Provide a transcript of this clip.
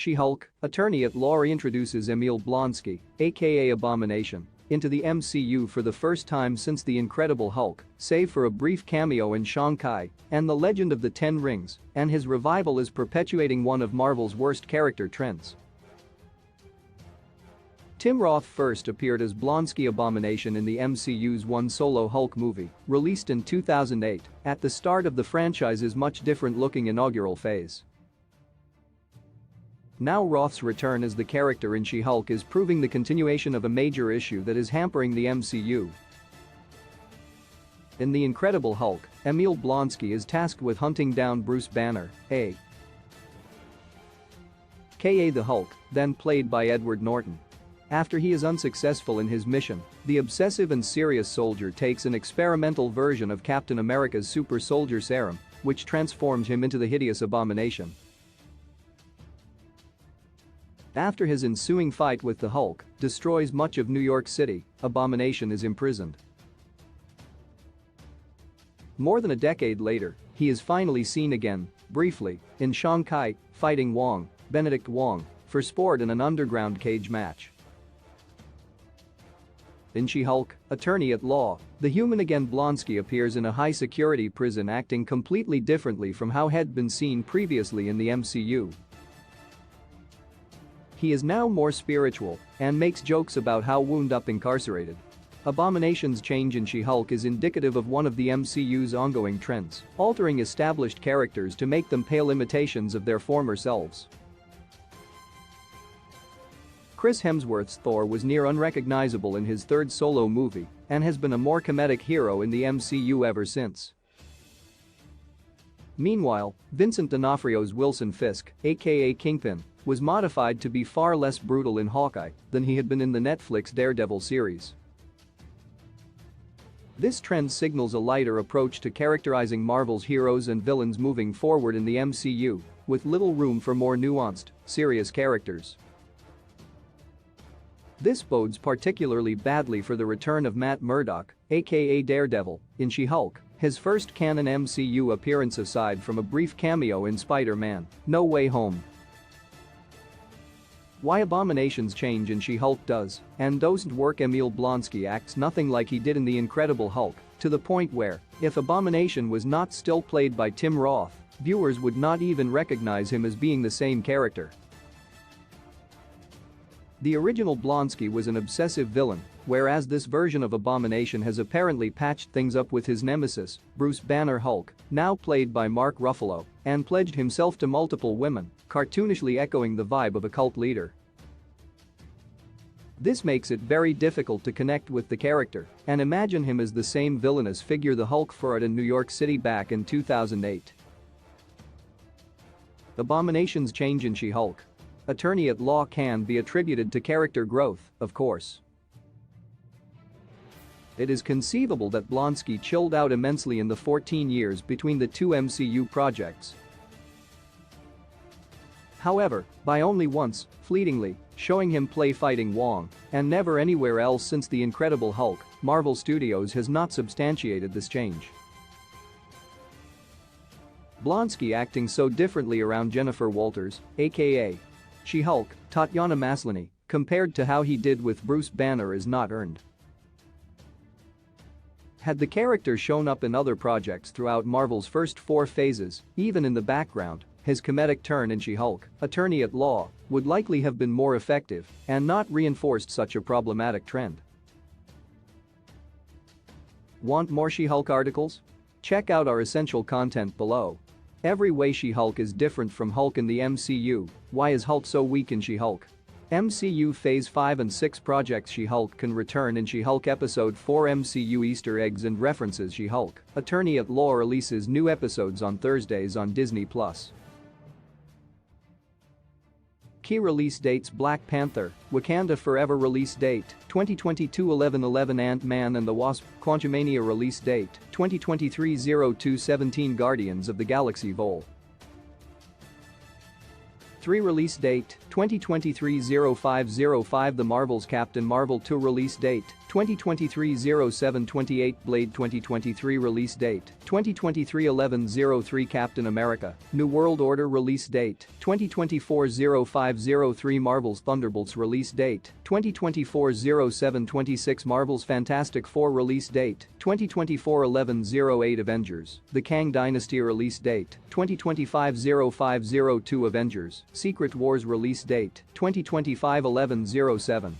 She-Hulk, attorney-at-law reintroduces Emil Blonsky, aka Abomination, into the MCU for the first time since The Incredible Hulk, save for a brief cameo in Shanghai and The Legend of the Ten Rings, and his revival is perpetuating one of Marvel's worst character trends. Tim Roth first appeared as Blonsky Abomination in the MCU's One Solo Hulk movie, released in 2008, at the start of the franchise's much different-looking inaugural phase. Now Roth's return as the character in She-Hulk is proving the continuation of a major issue that is hampering the MCU. In The Incredible Hulk, Emil Blonsky is tasked with hunting down Bruce Banner, a.k.a. the Hulk, then played by Edward Norton. After he is unsuccessful in his mission, the obsessive and serious soldier takes an experimental version of Captain America's super soldier serum, which transforms him into the hideous Abomination. After his ensuing fight with the Hulk destroys much of New York City, Abomination is imprisoned. More than a decade later, he is finally seen again, briefly, in Shanghai, fighting Benedict Wong, for sport in an underground cage match. In She-Hulk, attorney-at-law, the human-again Blonsky appears in a high-security prison acting completely differently from how had been seen previously in the MCU. He is now more spiritual and makes jokes about how wound up incarcerated. Abomination's change in She-Hulk is indicative of one of the MCU's ongoing trends, altering established characters to make them pale imitations of their former selves. Chris Hemsworth's Thor was near unrecognizable in his third solo movie and has been a more comedic hero in the MCU ever since. Meanwhile, Vincent D'Onofrio's Wilson Fisk, aka Kingpin, was modified to be far less brutal in Hawkeye than he had been in the Netflix Daredevil series. This trend signals a lighter approach to characterizing Marvel's heroes and villains moving forward in the MCU, with little room for more nuanced, serious characters. This bodes particularly badly for the return of Matt Murdock, aka Daredevil, in She-Hulk, his first canon MCU appearance aside from a brief cameo in Spider-Man: No Way Home. Why Abomination's change in She-Hulk does and doesn't work. Emil Blonsky acts nothing like he did in The Incredible Hulk, to the point where, if Abomination was not still played by Tim Roth, viewers would not even recognize him as being the same character. The original Blonsky was an obsessive villain, whereas this version of Abomination has apparently patched things up with his nemesis, Bruce Banner Hulk, now played by Mark Ruffalo, and pledged himself to multiple women, cartoonishly echoing the vibe of a cult leader. This makes it very difficult to connect with the character and imagine him as the same villainous figure the Hulk fought in New York City back in 2008. Abomination's change in She-Hulk. Attorney-at-law can be attributed to character growth, of course. It is conceivable that Blonsky chilled out immensely in the 14 years between the two MCU projects. However, by only once, fleetingly, showing him play fighting Wong, and never anywhere else since The Incredible Hulk, Marvel Studios has not substantiated this change. Blonsky acting so differently around Jennifer Walters, aka She-Hulk, Tatiana Maslany, compared to how he did with Bruce Banner is not earned. Had the character shown up in other projects throughout Marvel's first 4 phases, even in the background, his comedic turn in She-Hulk, attorney-at-law, would likely have been more effective and not reinforced such a problematic trend. Want more She-Hulk articles? Check out our essential content below. Every way She-Hulk is different from Hulk in the MCU. Why is Hulk so weak in She-Hulk? MCU Phase 5 and 6 projects. She-Hulk can return in She-Hulk Episode 4. MCU Easter eggs and references. She-Hulk, attorney-at-law releases new episodes on Thursdays on Disney+. Key release dates: Black Panther, Wakanda Forever release date, 2022 11/11. Ant-Man and the Wasp, Quantumania release date, 2023 02/17. Guardians of the Galaxy Vol. 3 release date, 2023 05/05. The Marvels Captain Marvel 2 release date, 2023-07-28 Blade 2023 release date. 2023-11-03 Captain America New World Order release date. 2024-05-03 Marvel's Thunderbolts release date. 2024-07-26 Marvel's Fantastic Four release date. 2024-11-08 Avengers The Kang Dynasty release date. 2025-05-02 Avengers Secret Wars release date. 2025-11-07